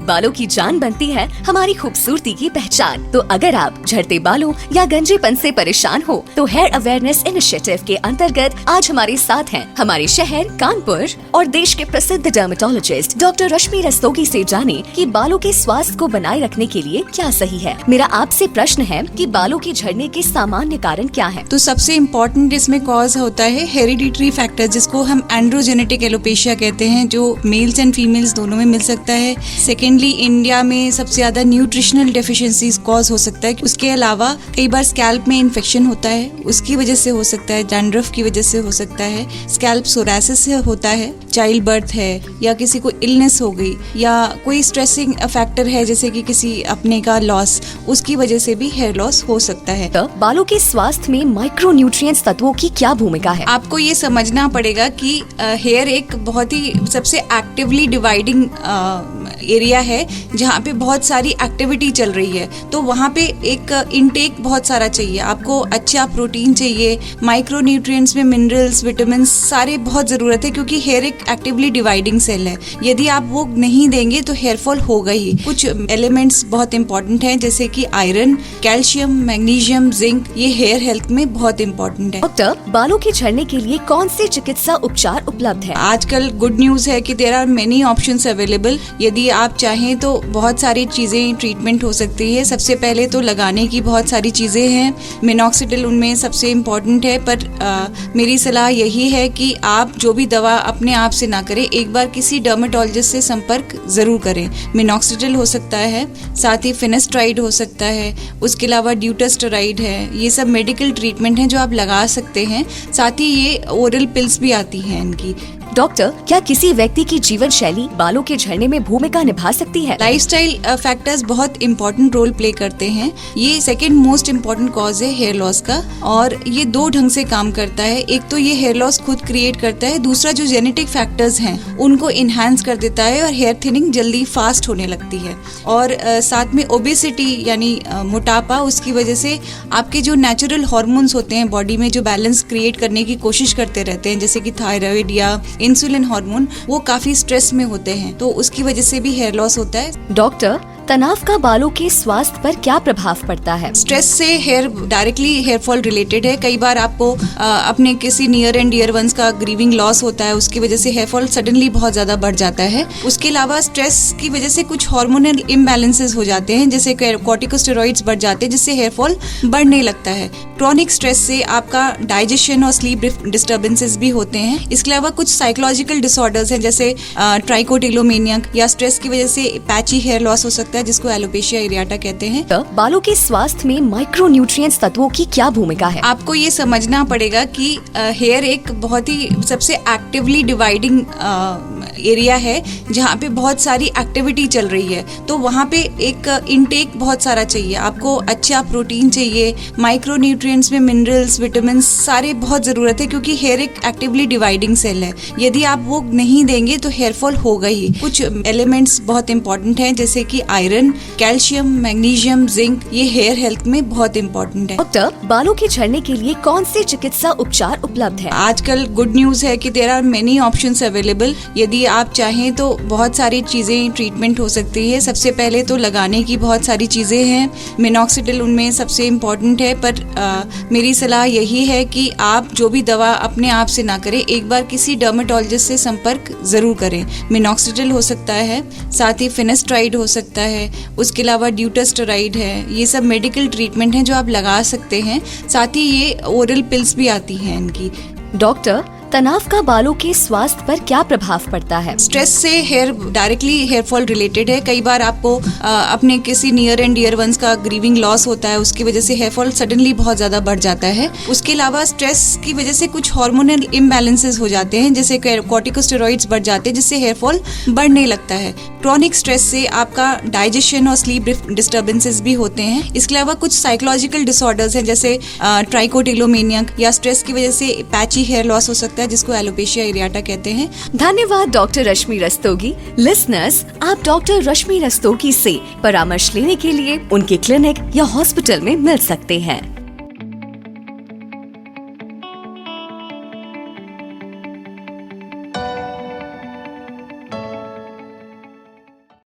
बालों की जान बनती है हमारी खूबसूरती की पहचान। तो अगर आप झड़ते बालों या गंजेपन से परेशान हो तो हेयर अवेयरनेस इनिशिएटिव के अंतर्गत आज हमारे साथ हैं हमारे शहर कानपुर और देश के प्रसिद्ध डर्मेटोलॉजिस्ट डॉक्टर रश्मि रस्तोगी से जाने कि बालों के स्वास्थ्य को बनाए रखने के लिए क्या सही है। मेरा आपसे प्रश्न है कि बालों के झड़ने के सामान्य कारण क्या हैं? तो सबसे इम्पोर्टेंट इसमें कॉज होता है हेरिडिटरी फैक्टर, जिसको हम एंड्रोजेनेटिक एलोपेशिया कहते हैं, जो मेल्स एंड फीमेल्स दोनों में मिल सकता है। सेकेंडली, इंडिया में सबसे ज्यादा न्यूट्रिशनल डेफिशिएंसीज कॉज हो सकता है। उसके अलावा कई बार स्कैल्प में इन्फेक्शन होता है, उसकी वजह से हो सकता है। डैंड्रफ की वजह से हो सकता है। स्कैल्प सोरासिस से होता है। चाइल्ड बर्थ है या किसी को इलनेस हो गई या कोई स्ट्रेसिंग फैक्टर है जैसे कि किसी अपने का लॉस, उसकी वजह से भी हेयर लॉस हो सकता है। तो बालों के स्वास्थ्य में माइक्रोन्यूट्रिएंट्स तत्वों की क्या भूमिका है? आपको ये समझना पड़ेगा कि हेयर एक बहुत ही सबसे एक्टिवली डिवाइडिंग एरिया है जहाँ पे बहुत सारी एक्टिविटी चल रही है। तो वहाँ पे एक इनटेक बहुत सारा चाहिए। आपको अच्छा प्रोटीन चाहिए, माइक्रोन्यूट्रिएंट्स में मिनरल्स, विटामिन सारे बहुत ज़रूरत है, क्योंकि हेयर एक एक्टिवली डिवाइडिंग सेल है। यदि आप वो नहीं देंगे तो हेयर फॉल होगा ही। कुछ एलिमेंट्स बहुत इंपॉर्टेंट हैं जैसे कि आयरन, कैल्शियम, मैग्नीशियम, जिंक, ये हेयर हेल्थ में बहुत इंपॉर्टेंट है। डॉक्टर, बालों के झड़ने के लिए कौन से चिकित्सा उपचार उपलब्ध है? आजकल गुड न्यूज है कि there are many options available. यदि आप चाहें तो बहुत सारी चीजें ट्रीटमेंट हो सकती है। सबसे पहले तो लगाने की बहुत सारी चीजें हैं। मिनॉक्सिडिल उनमें सबसे इम्पोर्टेंट है, पर मेरी सलाह यही है कि आप जो भी दवा अपने आप से ना करें, एक बार किसी डर्मेटोलॉजिस्ट से संपर्क जरूर करें। मिनॉक्सिडिल हो सकता है, साथ ही फिनेस्ट्राइड हो सकता है, उसके अलावा ड्यूटास्टेरॉइड है। ये सब मेडिकल ट्रीटमेंट हैं जो आप लगा सकते हैं। साथ ही ये ओरल पिल्स भी आती हैं इनकी। डॉक्टर, क्या किसी व्यक्ति की जीवन शैली बालों के झड़ने में भूमिका निभा सकती है? लाइफस्टाइल फैक्टर्स बहुत इंपॉर्टेंट रोल प्ले करते हैं। ये सेकंड मोस्ट इम्पोर्टेंट कॉज है हेयर लॉस का, और ये दो ढंग से काम करता है। एक तो ये हेयर लॉस खुद क्रिएट करता है, दूसरा जो जेनेटिक फैक्टर्स हैं उनको इन्हांस कर देता है और हेयर थिनिंग जल्दी फास्ट होने लगती है। और साथ में ओबेसिटी यानी मोटापा, उसकी वजह से आपके जो नेचुरल हार्मोन्स होते हैं बॉडी में, जो बैलेंस क्रिएट करने की कोशिश करते रहते हैं, जैसे कि थायराइड या इंसुलिन हार्मोन, वो काफी स्ट्रेस में होते हैं, तो उसकी वजह से भी हेयर लॉस होता है। डॉक्टर, तनाव का बालों के स्वास्थ्य पर क्या प्रभाव पड़ता है? स्ट्रेस से hair directly hair fall related है। कई बार आपको अपने किसी नियर एंड डियर वंस का ग्रीविंग लॉस होता है, उसकी वजह से हेयर फॉल सडनली बहुत ज्यादा बढ़ जाता है। उसके अलावा स्ट्रेस की वजह से कुछ हार्मोनल इम्बैलेंसेस हो जाते हैं, जैसे कॉर्टिकोस्टेरॉइड्स बढ़ जाते हैं, जिससे हेयर फॉल बढ़ने लगता है। क्रॉनिक स्ट्रेस से आपका डाइजेशन और स्लीप डिस्टर्बेंसेस भी होते हैं। इसके अलावा कुछ साइकोलॉजिकल डिसऑर्डर्स हैं जैसे ट्राइकोटिलोमेनिया या स्ट्रेस की वजह से पैची हेयर लॉस हो सकता है, जिसको एलोपेशिया एरियाटा कहते हैं। तो बालों के स्वास्थ्य में माइक्रोन्यूट्रिएंट्स तत्वों की क्या भूमिका है? आपको ये समझना पड़ेगा कि हेयर एक बहुत ही सबसे एक्टिवली डिवाइडिंग एरिया है जहाँ पे बहुत सारी एक्टिविटी चल रही है। तो वहाँ पे एक इनटेक बहुत सारा चाहिए। आपको अच्छा प्रोटीन चाहिए, माइक्रोन्यूट्रिएंट्स में मिनरल्स, विटामिन सारे बहुत जरूरत है, क्योंकि हेयर एक एक्टिवली डिवाइडिंग सेल है। यदि आप वो नहीं देंगे तो हेयर फॉल होगा ही। कुछ एलिमेंट्स बहुत इंपॉर्टेंट हैं जैसे कि आयरन, कैल्शियम, मैग्नीशियम, जिंक, ये हेयर हेल्थ में बहुत इंपॉर्टेंट है। डॉक्टर, बालों के झड़ने के लिए कौन से चिकित्सा उपचार उपलब्ध है? आजकल गुड न्यूज है कि there are many options available. यदि आप चाहें तो बहुत सारी चीजें ट्रीटमेंट हो सकती है। सबसे पहले तो लगाने की बहुत सारी चीजें हैं। मिनॉक्सिडिल उनमें सबसे इम्पोर्टेंट है, पर मेरी सलाह यही है कि आप जो भी दवा अपने आप से ना करें, एक बार किसी डर्मेटोलॉजिस्ट से संपर्क जरूर करें। मिनॉक्सिडिल हो सकता है, साथ ही फिनेस्ट्राइड हो सकता है, उसके अलावा ड्यूटास्टेरॉइड है। ये सब मेडिकल ट्रीटमेंट हैं जो आप लगा सकते हैं। साथ ही ये ओरल पिल्स भी आती हैं इनकी। डॉक्टर, तनाव का बालों के स्वास्थ्य पर क्या प्रभाव पड़ता है? स्ट्रेस से hair directly hair fall related है। कई बार आपको अपने किसी नियर एंड डियर वंस का ग्रीविंग लॉस होता है, उसकी वजह से हेयर फॉल सडनली बहुत ज्यादा बढ़ जाता है। उसके अलावा स्ट्रेस की वजह से कुछ हार्मोनल इम्बैलेंसेस हो जाते हैं, जैसे कॉर्टिकोस्टेरॉइड्स बढ़ जाते हैं, जिससे हेयर फॉल बढ़ने लगता है। क्रॉनिक स्ट्रेस से आपका डाइजेशन और स्लीप डिस्टर्बेंसेस भी होते हैं। इसके अलावा कुछ साइकोलॉजिकल डिसऑर्डर्स हैं जैसे ट्राइकोटिलोमेनिया या स्ट्रेस की वजह से पैची हेयर लॉस हो सकता है, जिसको एलोपेशिया एरियाटा कहते हैं। धन्यवाद डॉक्टर रश्मि रस्तोगी। लिसनर्स, आप डॉक्टर रश्मि रस्तोगी से परामर्श लेने के लिए उनके क्लिनिक या हॉस्पिटल में मिल सकते हैं।